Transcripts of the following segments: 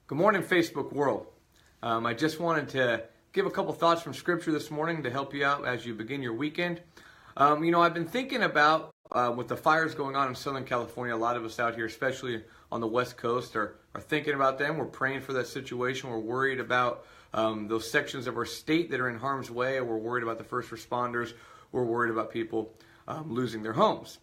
Good morning, Facebook world. I just wanted to give a couple thoughts from Scripture this morning to help you out as you begin your weekend. I've been thinking about, with the fires going on in Southern California, a lot of us out here, especially on the West Coast, are thinking about them. We're praying for that situation. We're worried about those sections of our state that are in harm's way. We're worried about the first responders. We're worried about people losing their homes.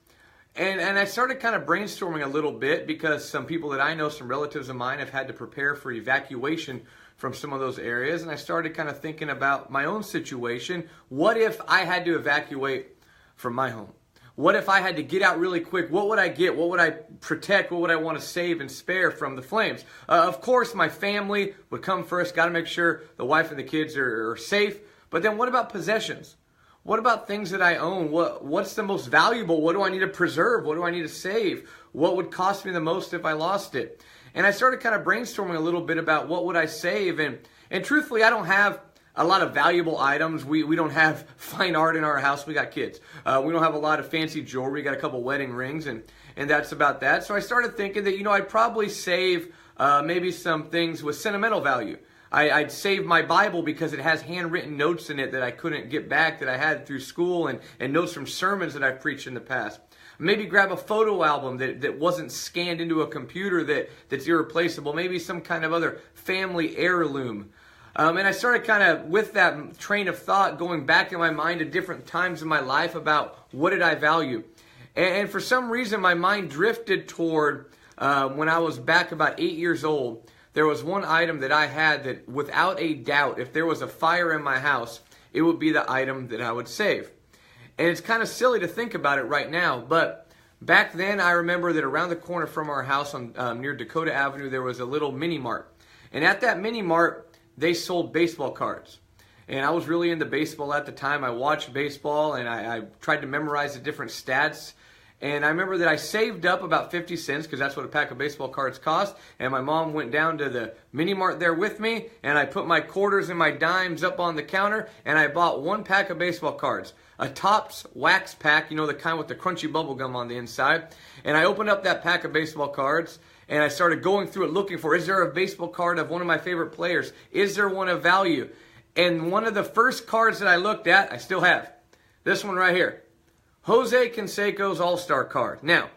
And I started kind of brainstorming a little bit because some people that I know, some relatives of mine, have had to prepare for evacuation from some of those areas. And I started kind of thinking about my own situation. What if I had to evacuate from my home? What if I had to get out really quick? What would I get? What would I protect? What would I want to save and spare from the flames? Of course, my family would come first. Got to make sure the wife and the kids are safe. But then what about possessions? What about things that I own? What's the most valuable? What do I need to preserve? What do I need to save? What would cost me the most if I lost it? And I started kind of brainstorming a little bit about what would I save. And truthfully, I don't have a lot of valuable items. We don't have fine art in our house. We got kids. We don't have a lot of fancy jewelry. We got a couple wedding rings, and that's about that. So I started thinking that, I'd probably save maybe some things with sentimental value. I'd save my Bible because it has handwritten notes in it that I couldn't get back that I had through school and notes from sermons that I've preached in the past. Maybe grab a photo album that wasn't scanned into a computer that's irreplaceable. Maybe some kind of other family heirloom. And I started kind of, with that train of thought, going back in my mind to different times in my life about what did I value. And for some reason, my mind drifted toward when I was back about 8 years old. There was one item that I had that, without a doubt, if there was a fire in my house, it would be the item that I would save. And it's kind of silly to think about it right now, but back then I remember that around the corner from our house on near Dakota Avenue, there was a little mini mart. And at that mini mart, they sold baseball cards. And I was really into baseball at the time. I watched baseball and I tried to memorize the different stats. And I remember that I saved up about 50 cents because that's what a pack of baseball cards cost. And my mom went down to the mini mart there with me, and I put my quarters and my dimes up on the counter, and I bought one pack of baseball cards. A Topps wax pack, the kind with the crunchy bubble gum on the inside. And I opened up that pack of baseball cards, and I started going through it looking for, is there a baseball card of one of my favorite players? Is there one of value? And one of the first cards that I looked at, I still have. This one right here. Jose Canseco's All-Star card. Now,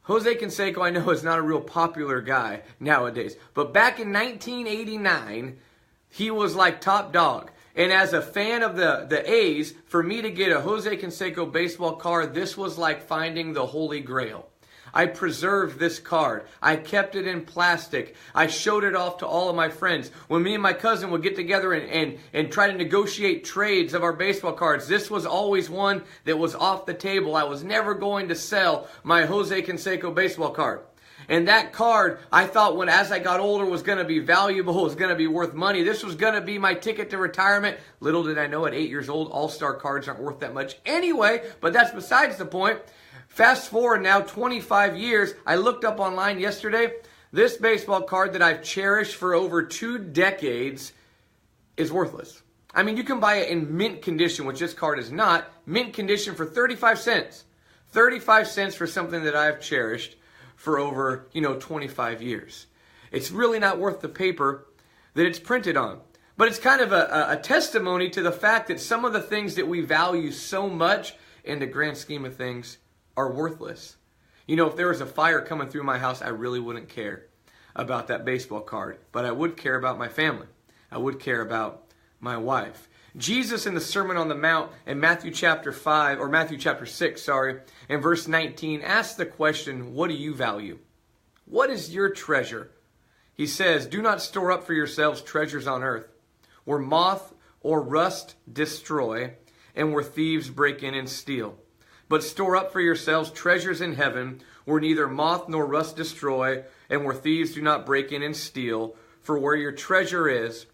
Jose Canseco, I know, is not a real popular guy nowadays. But back in 1989, he was like top dog. And as a fan of the A's, for me to get a Jose Canseco baseball card, this was like finding the Holy Grail. I preserved this card. I kept it in plastic. I showed it off to all of my friends. When me and my cousin would get together and try to negotiate trades of our baseball cards, this was always one that was off the table. I was never going to sell my Jose Canseco baseball card. And that card, I thought as I got older, was going to be valuable, was going to be worth money. This was going to be my ticket to retirement. Little did I know at 8 years old, All-Star cards aren't worth that much anyway, but that's besides the point. Fast forward now 25 years, I looked up online yesterday. This baseball card that I've cherished for over 2 decades is worthless. I mean, you can buy it in mint condition, which this card is not. Mint condition for 35 cents. 35 cents for something that I've cherished for over, 25 years. It's really not worth the paper that it's printed on. But it's kind of a testimony to the fact that some of the things that we value so much in the grand scheme of things are worthless. If there was a fire coming through my house, I really wouldn't care about that baseball card. But I would care about my family. I would care about my wife. Jesus in the Sermon on the Mount in Matthew chapter 6, in verse 19, asks the question, what do you value? What is your treasure? He says, do not store up for yourselves treasures on earth, where moth or rust destroy, and where thieves break in and steal. But store up for yourselves treasures in heaven, where neither moth nor rust destroy, and where thieves do not break in and steal. For where your treasure is,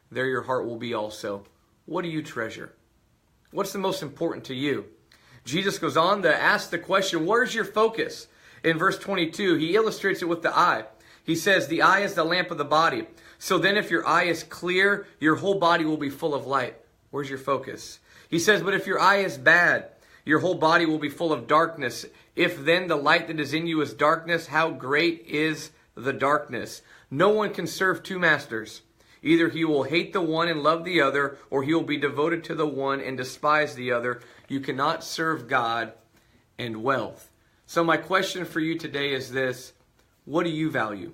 there your heart will be also. What do you treasure? What's the most important to you? Jesus goes on to ask the question, where's your focus? In verse 22, he illustrates it with the eye. He says, the eye is the lamp of the body. So then if your eye is clear, your whole body will be full of light. Where's your focus? He says, but if your eye is bad, your whole body will be full of darkness. If then the light that is in you is darkness, how great is the darkness. No one can serve two masters. Either he will hate the one and love the other, or he will be devoted to the one and despise the other. You cannot serve God and wealth. So my question for you today is this: what do you value?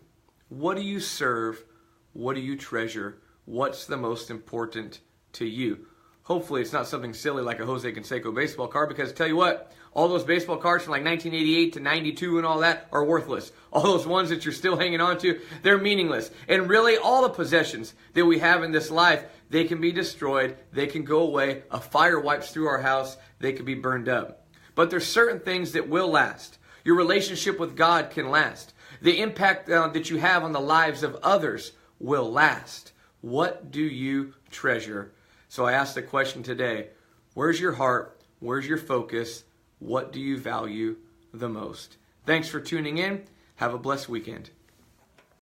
What do you serve? What do you treasure? What's the most important to you? Hopefully it's not something silly like a Jose Canseco baseball card, because tell you what, all those baseball cards from like 1988 to 92 and all that are worthless. All those ones that you're still hanging on to, they're meaningless. And really all the possessions that we have in this life, they can be destroyed, they can go away, a fire wipes through our house, they can be burned up. But there's certain things that will last. Your relationship with God can last. The impact that you have on the lives of others will last. What do you treasure? So I ask the question today: where's your heart? Where's your focus? What do you value the most? Thanks for tuning in. Have a blessed weekend.